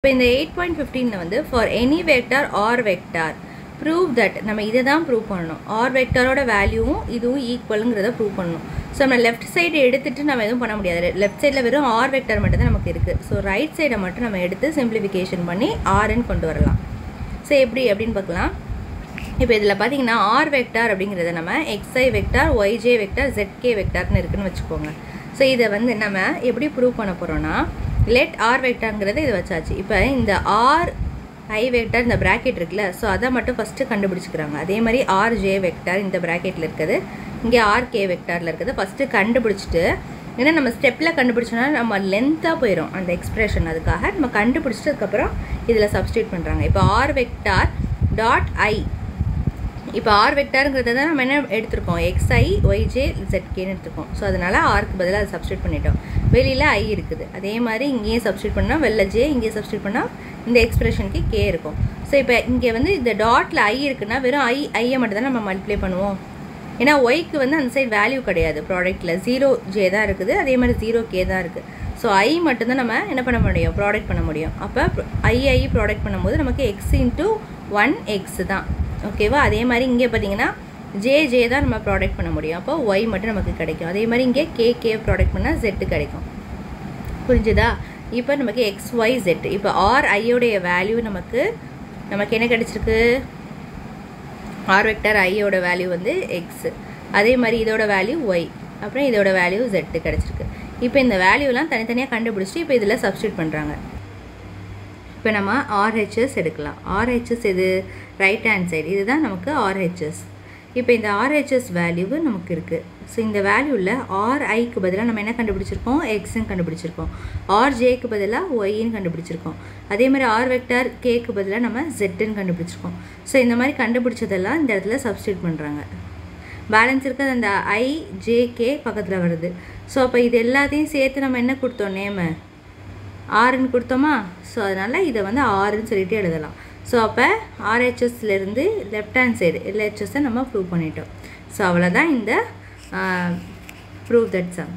இப்போ இந்த 8.15 வந்து for any vector or vector prove that நம்ம இதை தான் ப்ரூவ் பண்ணணும். ஆர் வெக்டரோட வேல்யூவும் இதுவும் ஈக்குவலுங்கிறத ப்ரூவ் பண்ணணும். ஸோ நம்ம லெஃப்ட் சைடு எடுத்துகிட்டு நம்ம எதுவும் பண்ண முடியாது. லெஃப்ட் சைடில் வெறும் ஆர் வெக்டர் மட்டும் தான் நமக்கு இருக்குது. ஸோ ரைட் சைடை மட்டும் நம்ம எடுத்து சிம்பிளிஃபிகேஷன் பண்ணி ஆர்ன்னு கொண்டு வரலாம். ஸோ எப்படி அப்படின்னு பார்க்கலாம். இப்போ இதில் பார்த்தீங்கன்னா ஆர் வெக்டார் அப்படிங்கிறத நம்ம எக்ஸ்ஐ வெக்டார், ஒய்ஜே வெக்டார், ஜெட்கே வெக்டார்னு இருக்குன்னு வச்சுக்கோங்க. ஸோ இதை வந்து நம்ம எப்படி ப்ரூவ் பண்ண போகிறோன்னா லெட் ஆர் வெக்டார்ங்கிறத இது வச்சாச்சு. இப்போ இந்த ஆர் ஐ வெக்டார் இந்த ப்ராக்கெட் இருக்குல்ல, ஸோ அதை மட்டும் ஃபஸ்ட்டு கண்டுபிடிச்சிக்கிறாங்க. அதே மாதிரி ஆர் ஜே வெக்டார் இந்த ப்ராக்கெட்டில் இருக்குது, இங்கே ஆர் கே வெக்டாரில் இருக்குது. ஃபஸ்ட்டு கண்டுபிடிச்சிட்டு, ஏன்னா நம்ம ஸ்டெப்பில் கண்டுபிடிச்சோன்னா நம்ம லென்த்தாக போயிடும் அந்த எக்ஸ்ப்ரெஷன், அதுக்காக நம்ம கண்டுபிடிச்சிட்டு அதுக்கப்புறம் இதில் சப்ஸ்டியூட் பண்ணுறாங்க. இப்போ ஆர் வெக்டார் டாட் ஐ, இப்போ ஆர் வெக்டாருங்கிறத தான் நம்ம என்ன எடுத்திருக்கோம், எக்ஸ்ஐ ஒய்ஜே ஜெட்கேன்னு எடுத்துருக்கோம். ஸோ அதனால் ஆருக்கு பதிலாக அதை சப்ஸ்டியூட் பண்ணிட்டோம். வெளியில் ஐ இருக்குது, அதே மாதிரி இங்கேயும் சப்ஸ்டியூட் பண்ணால் வெளில ஜே, இங்கேயே சப்ஸ்டியூட் பண்ணால் இந்த எக்ஸ்பிரஷனுக்கு கே இருக்கும். ஸோ இப்போ இங்கே வந்து இந்த டாட்டில் ஐ இருக்குன்னா வெறும் ஐயை மட்டும் தான் நம்ம மல்டிப்ளை பண்ணுவோம். ஏன்னா ஒய்க்கு வந்து அந்த சைடு வேல்யூ கிடையாது, ப்ராடக்ட்டில் 0J தான் இருக்குது, அதே மாதிரி 0K தான் இருக்குது. ஸோ ஐ மட்டும்தான் நம்ம என்ன பண்ண முடியும், ப்ராடக்ட் பண்ண முடியும். அப்போ ஐ ப்ராடக்ட் பண்ணும்போது நமக்கு எக்ஸ் இன்ட்டு 1x தான், ஓகேவா. அதே மாதிரி இங்கே பார்த்தீங்கன்னா ஜே தான் நம்ம ப்ராடக்ட் பண்ண முடியும், அப்போ ஒய் மட்டும் நமக்கு கிடைக்கும். அதே மாதிரி இங்கே கே ப்ராடக்ட் பண்ணால் ஜெட்டு கிடைக்கும். புரிஞ்சுதா? இப்போ நமக்கு எக்ஸ் ஒய் ஜெட். இப்போ ஆர் ஐயோடைய வேல்யூ நமக்கு என்ன கிடச்சிருக்கு, ஆர் வெக்டர் ஐயோட வேல்யூ வந்து எக்ஸ், அதே மாதிரி இதோட வேல்யூ ஒய், அப்புறம் இதோட வேல்யூ ஜெட்டு கிடச்சிருக்கு. இப்போ இந்த வேல்யூலாம் தனித்தனியாக கண்டுபிடிச்சிட்டு இப்போ இதில் சப்ஸ்டியூட் பண்ணுறாங்க. இப்போ நம்ம ஆர்ஹெச்எஸ் எடுக்கலாம். ஆர்ஹெச்எஸ் இது ரைட் ஹேண்ட் சைடு, இதுதான் நமக்கு ஆர்ஹெச்எஸ். இப்போ இந்த ஆர்ஹெச்எஸ் வேல்யூ நமக்கு இருக்குது. ஸோ இந்த வேல்யூவில் ஆர்ஐக்கு பதிலாக நம்ம என்ன கண்டுபிடிச்சிருக்கோம், எக்ஸ்ன்னு கண்டுபிடிச்சிருக்கோம். ஆர்ஜேக்கு பதிலாக ஒய்ன்னு கண்டுபிடிச்சிருக்கோம். அதே மாதிரி ஆர் வெக்டார் கேக்கு பதிலாக நம்ம ஜெட்டுன்னு கண்டுபிடிச்சிருக்கோம். ஸோ இந்த மாதிரி கண்டுபிடிச்சதெல்லாம் இந்த இடத்துல சப்ஸ்டியூட் பண்ணுறாங்க. பேலன்ஸ் இருக்கிறது அந்த ஐ ஜே கே பக்கத்தில் வருது. ஸோ அப்போ இது எல்லாத்தையும் சேர்த்து நம்ம என்ன கொடுத்தோம், நேமு ஆறுன்னு கொடுத்தோமா. ஸோ அதனால் இதை வந்து ஆறுன்னு சொல்லிட்டு எழுதலாம். ஸோ அப்போ ஆர்ஹெச்எஸ்லேருந்து லெஃப்ட் ஹேண்ட் சைடு எல்ஹெச்எஸ்ஸை நம்ம ப்ரூவ் பண்ணிட்டோம். ஸோ அவ்வளோதான் இந்த ப்ரூவ் தட் சம்.